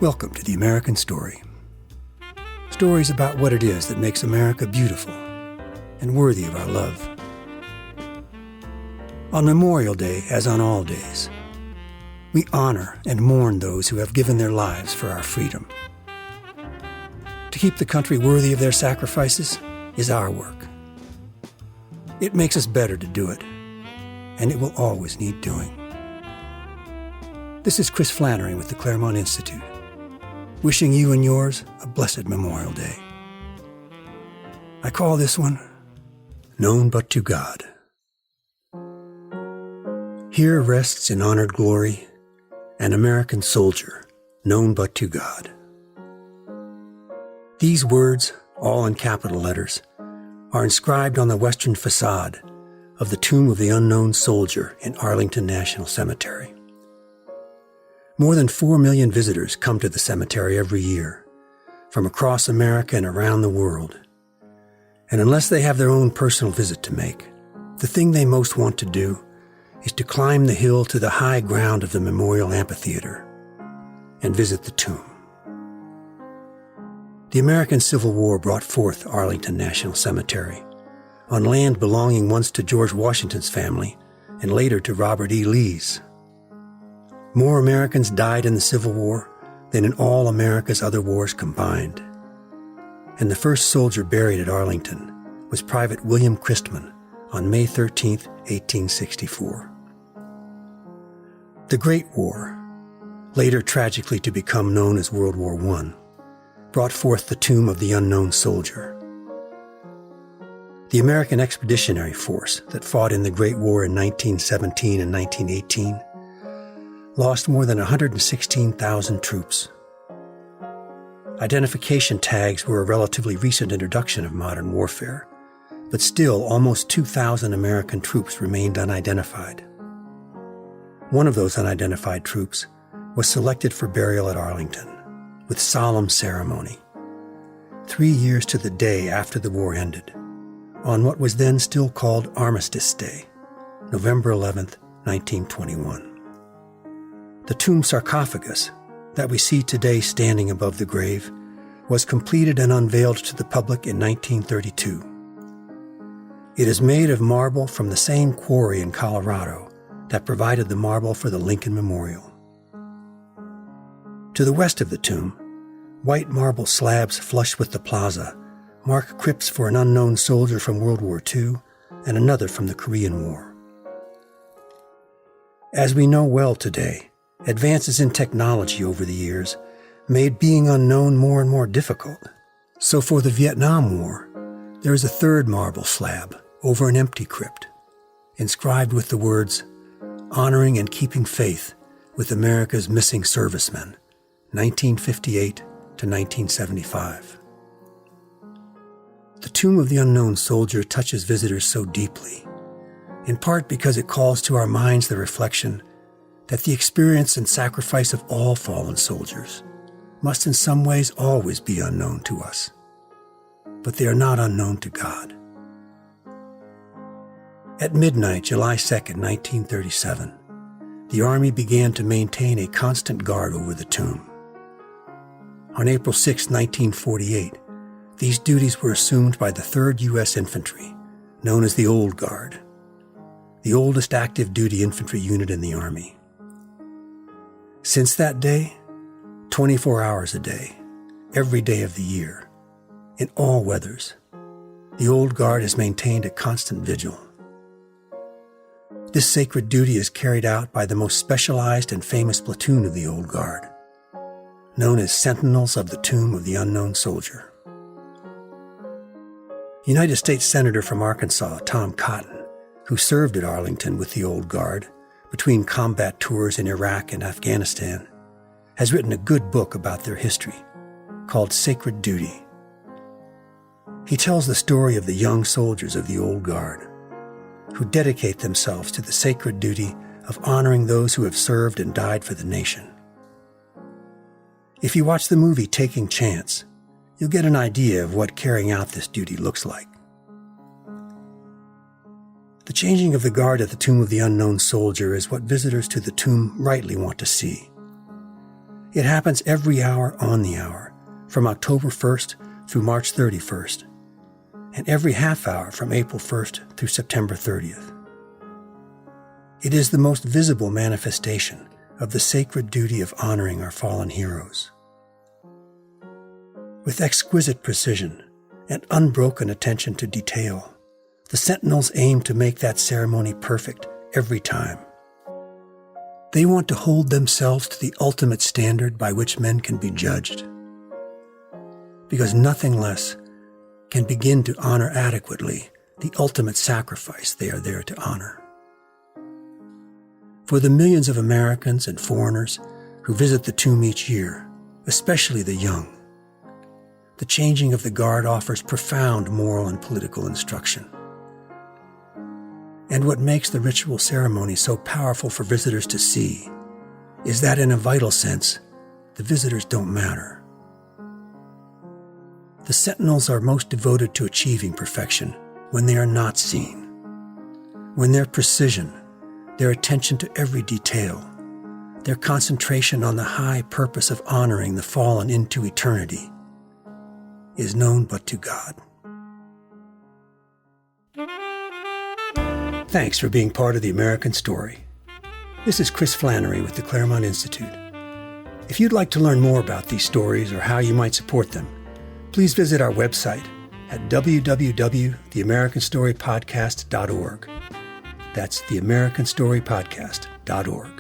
Welcome to The American Story. Stories about what it is that makes America beautiful and worthy of our love. On Memorial Day, as on all days, we honor and mourn those who have given their lives for our freedom. To keep the country worthy of their sacrifices is our work. It makes us better to do it, and it will always need doing. This is Chris Flannery with the Claremont Institute, wishing you and yours a blessed Memorial Day. I call this one, Known But to God. Here rests in honored glory an American soldier, known but to God. These words, all in capital letters, are inscribed on the western facade of the tomb of the unknown soldier in Arlington National Cemetery. More than 4 million visitors come to the cemetery every year, from across America and around the world. And unless they have their own personal visit to make, the thing they most want to do is to climb the hill to the high ground of the Memorial Amphitheater and visit the tomb. The American Civil War brought forth Arlington National Cemetery on land belonging once to George Washington's family and later to Robert E. Lee's. More Americans died in the Civil War than in all America's other wars combined. And the first soldier buried at Arlington was Private William Christman on May 13, 1864. The Great War, later tragically to become known as World War I, brought forth the tomb of the unknown soldier. The American Expeditionary Force that fought in the Great War in 1917 and 1918 lost more than 116,000 troops. Identification tags were a relatively recent introduction of modern warfare, but still almost 2,000 American troops remained unidentified. One of those unidentified troops was selected for burial at Arlington, with solemn ceremony, 3 years to the day after the war ended, on what was then still called Armistice Day, November 11, 1921. The tomb sarcophagus that we see today standing above the grave was completed and unveiled to the public in 1932. It is made of marble from the same quarry in Colorado that provided the marble for the Lincoln Memorial. To the west of the tomb, white marble slabs flush with the plaza mark crypts for an unknown soldier from World War II and another from the Korean War. As we know well today, advances in technology over the years made being unknown more and more difficult. So for the Vietnam War, there is a third marble slab over an empty crypt, inscribed with the words, "Honoring and keeping faith with America's missing servicemen, 1958 to 1975. The tomb of the unknown soldier touches visitors so deeply, in part because it calls to our minds the reflection that the experience and sacrifice of all fallen soldiers must in some ways always be unknown to us, but they are not unknown to God. At midnight, July 2, 1937, the Army began to maintain a constant guard over the tomb. On April 6, 1948, these duties were assumed by the 3rd U.S. Infantry, known as the Old Guard, the oldest active duty infantry unit in the Army. Since that day, 24 hours a day, every day of the year, in all weathers, the Old Guard has maintained a constant vigil. This sacred duty is carried out by the most specialized and famous platoon of the Old Guard, known as Sentinels of the Tomb of the Unknown Soldier. United States Senator from Arkansas, Tom Cotton, who served at Arlington with the Old Guard between combat tours in Iraq and Afghanistan, has written a good book about their history called Sacred Duty. He tells the story of the young soldiers of the Old Guard who dedicate themselves to the sacred duty of honoring those who have served and died for the nation. If you watch the movie Taking Chance, you'll get an idea of what carrying out this duty looks like. The changing of the guard at the tomb of the unknown soldier is what visitors to the tomb rightly want to see. It happens every hour on the hour, from October 1st through March 31st, and every half hour from April 1st through September 30th. It is the most visible manifestation of the sacred duty of honoring our fallen heroes. With exquisite precision and unbroken attention to detail, the Sentinels aim to make that ceremony perfect every time. They want to hold themselves to the ultimate standard by which men can be judged, because nothing less can begin to honor adequately the ultimate sacrifice they are there to honor. For the millions of Americans and foreigners who visit the tomb each year, especially the young, the changing of the guard offers profound moral and political instruction. And what makes the ritual ceremony so powerful for visitors to see is that in a vital sense, the visitors don't matter. The Sentinels are most devoted to achieving perfection when they are not seen, when their precision, their attention to every detail, their concentration on the high purpose of honoring the fallen into eternity is known but to God. Thanks for being part of the American Story. This is Chris Flannery with the Claremont Institute. If you'd like to learn more about these stories or how you might support them, please visit our website at www.theamericanstorypodcast.org. That's theamericanstorypodcast.org.